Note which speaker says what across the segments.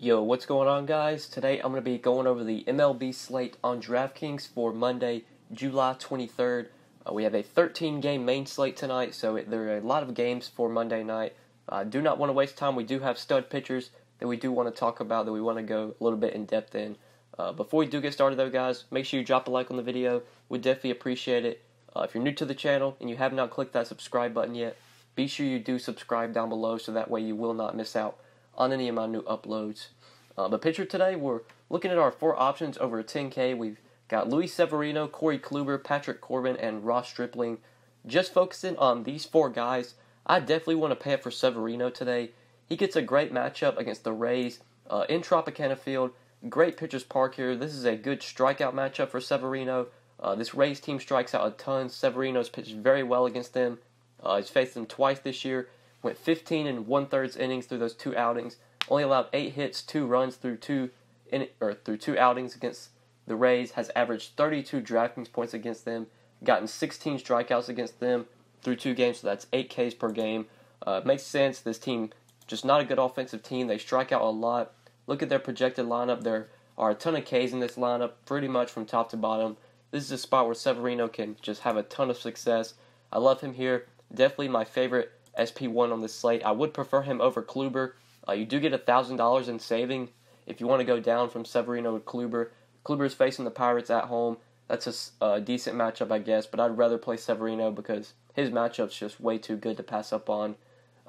Speaker 1: Yo, what's going on, guys? Today I'm going to be going over the MLB slate on DraftKings for Monday, July 23rd. We have a 13-game main slate tonight, so there are a lot of games for Monday night. Do not want to waste time. We do have stud pitchers that we do want to talk about, that we want to go a little bit in depth in. Before we do get started, though, guys, make sure you drop a like on the video. We'd definitely appreciate it. If you're new to the channel and you have not clicked that subscribe button yet, be sure you do subscribe down below so that way you will not miss out on any of my new uploads. The pitcher today, we're looking at our four options over a 10K. We've got Luis Severino, Corey Kluber, Patrick Corbin, and Ross Stripling. Just focusing on these four guys, I definitely want to pay up for Severino today. He gets a great matchup against the Rays in Tropicana Field. Great pitcher's park here. This is a good strikeout matchup for Severino. This Rays team strikes out a ton. Severino's pitched very well against them. He's faced them twice this year. Went 15 and 1/3 innings through those two outings. Only allowed 8 hits, 2 runs through two outings against the Rays. Has averaged 32 DraftKings points against them. Gotten 16 strikeouts against them through 2 games, so that's 8 Ks per game. Makes sense. This team, just not a good offensive team. They strike out a lot. Look at their projected lineup. There are a ton of Ks in this lineup, pretty much from top to bottom. This is a spot where Severino can just have a ton of success. I love him here. Definitely my favorite SP1 on this slate. I would prefer him over Kluber. You do get $1,000 in saving if you want to go down from Severino to Kluber. Kluber's facing the Pirates at home. That's a decent matchup, I guess, but I'd rather play Severino because his matchup's just way too good to pass up on.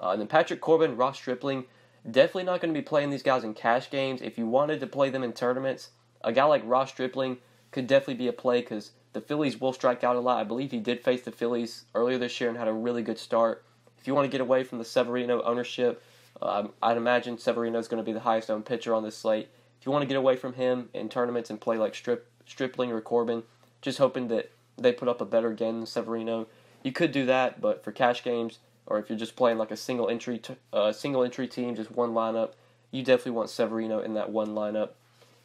Speaker 1: And then Patrick Corbin, Ross Stripling, definitely not going to be playing these guys in cash games. If you wanted to play them in tournaments, a guy like Ross Stripling could definitely be a play because the Phillies will strike out a lot. I believe he did face the Phillies earlier this year and had a really good start. If you want to get away from the Severino ownership, I'd imagine Severino is going to be the highest owned pitcher on this slate. If you want to get away from him in tournaments and play like Stripling or Corbin, just hoping that they put up a better game than Severino, you could do that. But for cash games, or if you're just playing like a single entry team, just one lineup, you definitely want Severino in that one lineup.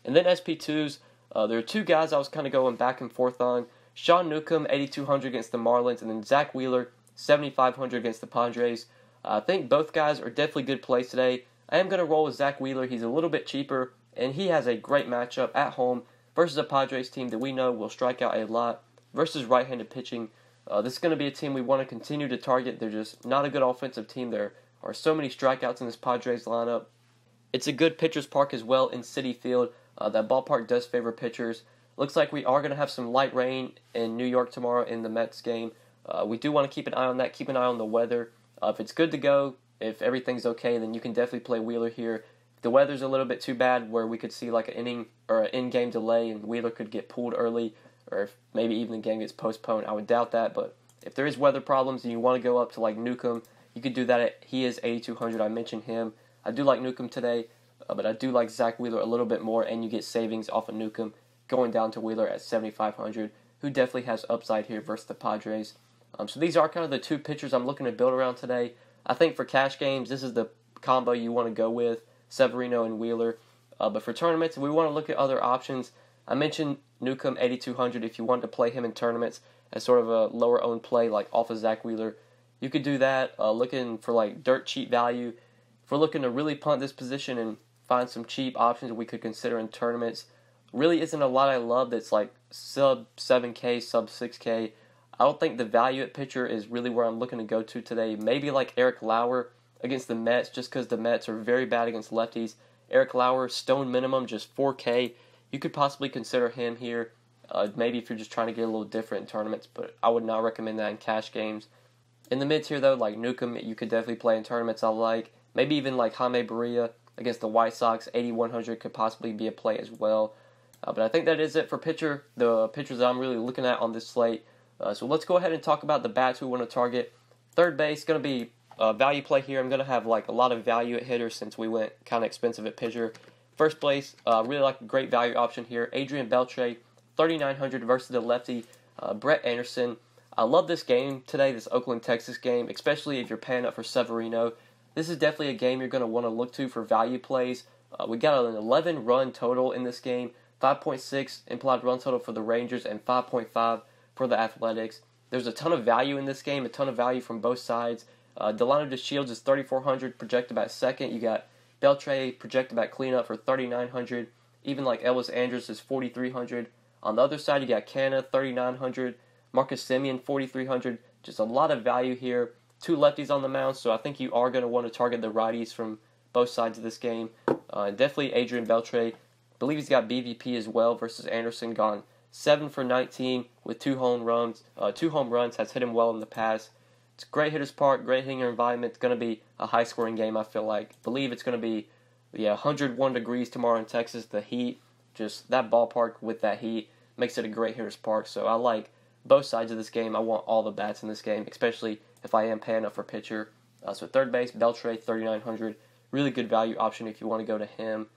Speaker 1: And then SP2s, there are two guys I was kind of going back and forth on. Sean Newcomb, 8,200 against the Marlins, and then Zach Wheeler, 7,500 against the Padres. I think both guys are definitely good plays today. I am going to roll with Zach Wheeler. He's a little bit cheaper, and he has a great matchup at home versus a Padres team that we know will strike out a lot versus right-handed pitching. This is going to be a team we want to continue to target. They're just not a good offensive team. There are so many strikeouts in this Padres lineup. It's a good pitcher's park as well in Citi Field. That ballpark does favor pitchers. Looks like we are going to have some light rain in New York tomorrow in the Mets game. We do want to keep an eye on that, keep an eye on the weather. If it's good to go, if everything's okay, then you can definitely play Wheeler here. If the weather's a little bit too bad where we could see like an inning or an in-game delay and Wheeler could get pulled early, or if maybe even the game gets postponed, I would doubt that. But if there is weather problems and you want to go up to like Newcomb, you could do that. He is 8,200. I mentioned him. I do like Newcomb today, but I do like Zach Wheeler a little bit more, and you get savings off of Newcomb going down to Wheeler at 7,500, who definitely has upside here versus the Padres. So these are kind of the two pitchers I'm looking to build around today. I think for cash games, this is the combo you want to go with, Severino and Wheeler. But for tournaments, we want to look at other options. I mentioned Newcomb, 8,200. If you want to play him in tournaments as sort of a lower-owned play, like off of Zach Wheeler, you could do that. Looking for like dirt cheap value. If we're looking to really punt this position and find some cheap options we could consider in tournaments, really isn't a lot I love that's like sub 7K, sub 6K. I don't think the value at pitcher is really where I'm looking to go to today. Maybe like Eric Lauer against the Mets, just because the Mets are very bad against lefties. Eric Lauer, stone minimum, just 4K. You could possibly consider him here. Maybe if you're just trying to get a little different in tournaments, but I would not recommend that in cash games. In the mids here, though, like Newcomb, you could definitely play in tournaments I like. Maybe even like Jaime Barria against the White Sox, 8,100 could possibly be a play as well. But I think that is it for the pitchers that I'm really looking at on this slate. So let's go ahead and talk about the bats we want to target. Third base, going to be a value play here. I'm going to have like a lot of value at hitter since we went kind of expensive at pitcher. First place, really like a great value option here. Adrian Beltre, 3,900 versus the lefty, Brett Anderson. I love this game today, this Oakland-Texas game, especially if you're paying up for Severino. This is definitely a game you're going to want to look to for value plays. We got an 11-run total in this game, 5.6 implied run total for the Rangers, and 5.5 for the Athletics. There's a ton of value in this game, a ton of value from both sides. Delano DeShields is 3,400, projected about second. You got Beltre projected at cleanup for 3,900. Even like Ellis Andrus is 4,300. On the other side, you got Canna 3,900. Marcus Semien 4,300. Just a lot of value here. Two lefties on the mound, so I think you are going to want to target the righties from both sides of this game. Definitely Adrian Beltre. I believe he's got BVP as well versus Anderson, gone 7 for 19 with 2 home runs. 2 home runs, has hit him well in the past. It's a great hitter's park, great hitting environment. It's going to be a high-scoring game, I feel like. I believe it's going to be 101 degrees tomorrow in Texas. The heat, just that ballpark with that heat makes it a great hitter's park. So I like both sides of this game. I want all the bats in this game, especially if I am paying up for pitcher. So third base, Beltre, 3,900. Really good value option if you want to go to him.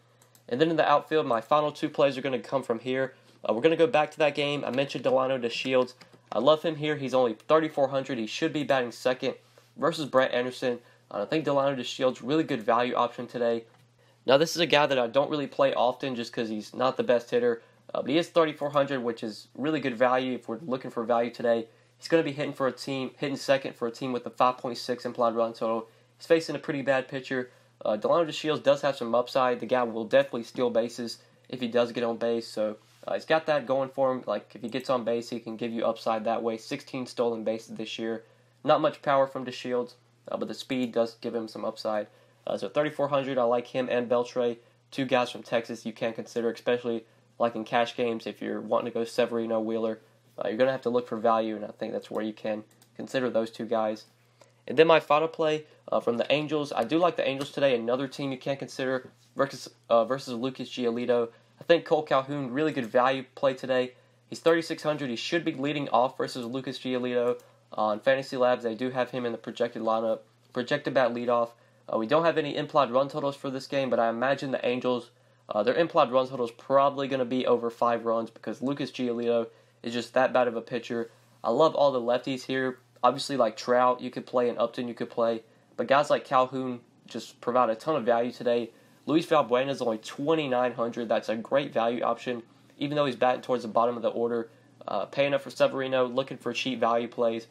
Speaker 1: And then in the outfield, my final 2 plays are going to come from here. We're going to go back to that game. I mentioned Delano DeShields. I love him here. He's only 3,400. He should be batting second versus Brett Anderson. I think Delano DeShields, really good value option today. Now, this is a guy that I don't really play often just because he's not the best hitter. But he is 3,400, which is really good value if we're looking for value today. He's going to be hitting second for a team with a 5.6 implied run total. He's facing a pretty bad pitcher. Delano DeShields does have some upside. The guy will definitely steal bases if he does get on base. So he's got that going for him. Like if he gets on base, he can give you upside that way. 16 stolen bases this year. Not much power from DeShields, but the speed does give him some upside. So 3,400, I like him and Beltre. 2 guys from Texas you can consider, especially like in cash games. If you're wanting to go Severino, Wheeler, you're going to have to look for value, and I think that's where you can consider those 2 guys. And then my final play from the Angels. I do like the Angels today. Another team you can consider versus Lucas Giolito. I think Cole Calhoun, really good value play today. He's 3,600. He should be leading off versus Lucas Giolito. On Fantasy Labs, they do have him in the projected lineup. Projected bat leadoff. We don't have any implied run totals for this game, but I imagine the Angels, their implied run total is probably going to be over 5 runs because Lucas Giolito is just that bad of a pitcher. I love all the lefties here. Obviously, like Trout, you could play, and Upton, you could play. But guys like Calhoun just provide a ton of value today. Luis Valbuena is only 2,900. That's a great value option, even though he's batting towards the bottom of the order. Paying up for Severino, looking for cheap value plays.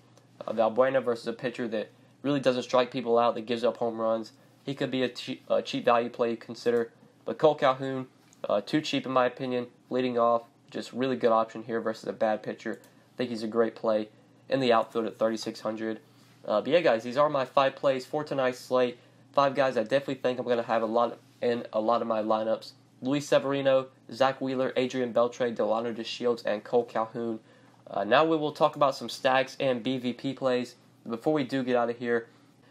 Speaker 1: Valbuena versus a pitcher that really doesn't strike people out, that gives up home runs. He could be a cheap value play you consider. But Cole Calhoun, too cheap in my opinion, leading off. Just really good option here versus a bad pitcher. I think he's a great play in the outfield at 3,600. But yeah, guys, these are my 5 plays for tonight's slate. 5 guys I definitely think I'm going to have in a lot of my lineups. Luis Severino, Zach Wheeler, Adrian Beltre, Delano DeShields, and Cole Calhoun. Now we will talk about some stacks and BVP plays. Before we do get out of here,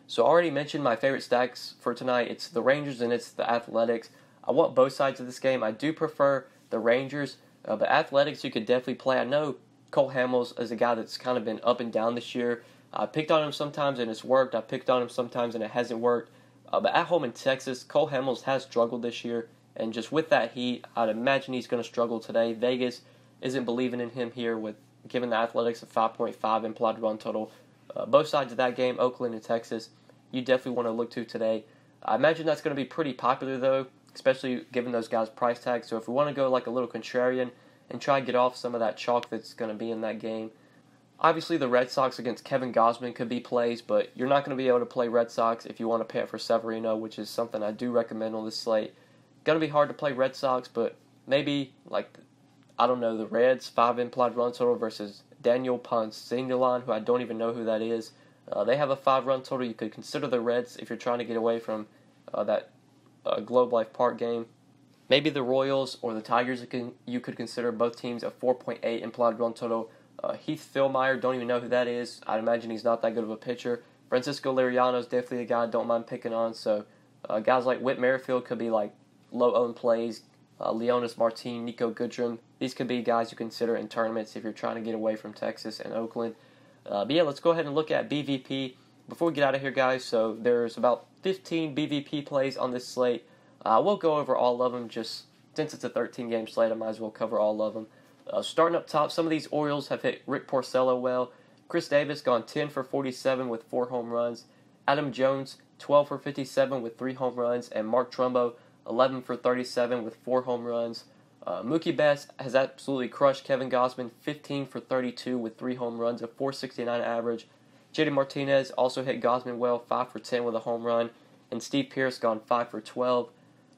Speaker 1: so I already mentioned my favorite stacks for tonight. It's the Rangers and it's the Athletics. I want both sides of this game. I do prefer the Rangers, but Athletics you could definitely play. I know Cole Hamels is a guy that's kind of been up and down this year. I picked on him sometimes and it's worked. I picked on him sometimes and it hasn't worked. But at home in Texas, Cole Hamels has struggled this year. And just with that heat, I'd imagine he's going to struggle today. Vegas isn't believing in him here with giving the Athletics a 5.5 implied run total. Both sides of that game, Oakland and Texas, you definitely want to look to today. I imagine that's going to be pretty popular, though, especially given those guys' price tags. So if we want to go like a little contrarian and try to get off some of that chalk that's going to be in that game, obviously the Red Sox against Kevin Gausman could be plays, but you're not going to be able to play Red Sox if you want to pay up for Severino, which is something I do recommend on this slate. Going to be hard to play Red Sox, but maybe, like, I don't know, the Reds, 5 implied run total versus Daniel Ponce-Signalan, who I don't even know who that is. They have a 5 run total. You could consider the Reds if you're trying to get away from that Globe Life Park game. Maybe the Royals or the Tigers you could consider. Both teams a 4.8 implied run total. Heath Fillmyer, don't even know who that is. I'd imagine he's not that good of a pitcher. Francisco Liriano is definitely a guy I don't mind picking on. So guys like Whit Merrifield could be like low-owned plays. Leonis Martin, Nico Goodrum. These could be guys you consider in tournaments if you're trying to get away from Texas and Oakland. But yeah, let's go ahead and look at BVP before we get out of here, guys. So there's about 15 BVP plays on this slate. I won't go over all of them, just since it's a 13-game slate, I might as well cover all of them. Starting up top, some of these Orioles have hit Rick Porcello well. Chris Davis gone 10 for 47 with 4 home runs. Adam Jones, 12 for 57 with 3 home runs. And Mark Trumbo, 11 for 37 with 4 home runs. Mookie Betts has absolutely crushed Kevin Gausman, 15 for 32 with 3 home runs, a 4.69 average. JD Martinez also hit Gausman well, 5 for 10 with a home run. and Steve Pearce gone 5 for 12.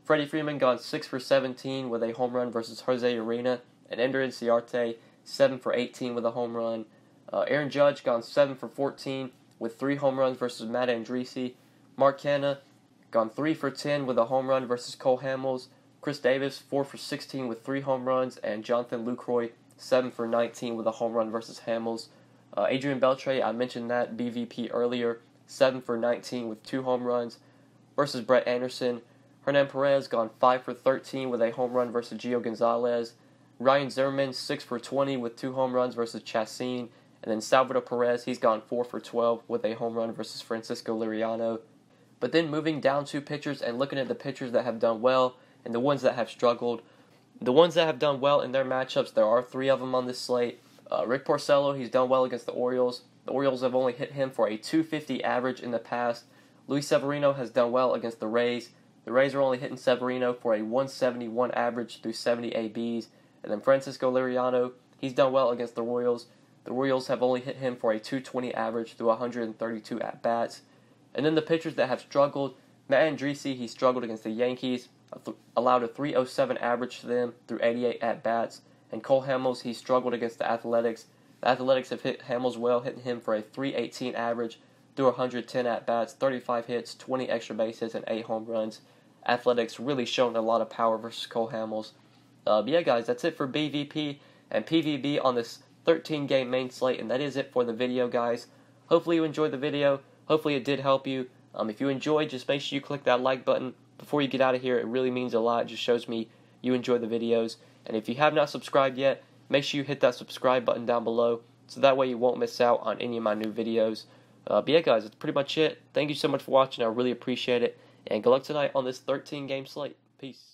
Speaker 1: Freddie Freeman gone 6 for 17 with a home run versus Jose Urena, and Ender Inciarte 7 for 18 with a home run. Aaron Judge gone 7 for 14 with 3 home runs versus Matt Andriese. Mark Canha gone 3 for 10 with a home run versus Cole Hamels. Chris Davis 4 for 16 with 3 home runs, and Jonathan Lucroy 7 for 19 with a home run versus Hamels. Adrian Beltre, I mentioned that BVP earlier, 7 for 19 with 2 home runs versus Brett Anderson. Hernan Perez gone 5 for 13 with a home run versus Gio Gonzalez. Ryan Zimmerman 6 for 20 with 2 home runs versus Chacin. And then Salvador Perez, he's gone 4 for 12 with a home run versus Francisco Liriano. But then moving down to pitchers and looking at the pitchers that have done well and the ones that have struggled. The ones that have done well in their matchups, there are 3 of them on this slate. Rick Porcello, he's done well against the Orioles. The Orioles have only hit him for a .250 average in the past. Luis Severino has done well against the Rays. The Rays are only hitting Severino for a .171 average through 70 ABs. And then Francisco Liriano, he's done well against the Royals. The Royals have only hit him for a .220 average through 132 at-bats. And then the pitchers that have struggled, Matt Andriese, he struggled against the Yankees, allowed a .307 average to them through 88 at-bats. And Cole Hamels, he struggled against the Athletics. The Athletics have hit Hamels well, hitting him for a .318 average through 110 at-bats, 35 hits, 20 extra bases, and 8 home runs. Athletics really showing a lot of power versus Cole Hamels. But yeah, guys, that's it for BVP and PVB on this 13-game main slate, and that is it for the video, guys. Hopefully you enjoyed the video. Hopefully it did help you. If you enjoyed, just make sure you click that like button before you get out of here. It really means a lot. It just shows me you enjoy the videos. And if you have not subscribed yet, make sure you hit that subscribe button down below, so that way you won't miss out on any of my new videos. But yeah, guys, that's pretty much it. Thank you so much for watching. I really appreciate it. And good luck tonight on this 13-game slate. Peace.